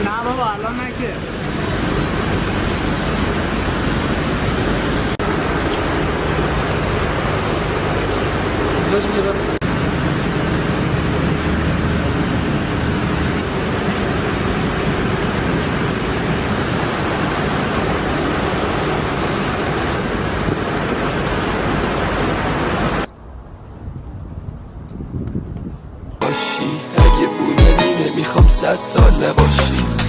نه بابا الان نکه. اینجا چی گرفت؟ باشی اگه بودنی نمیخوام 100 سال نباشی.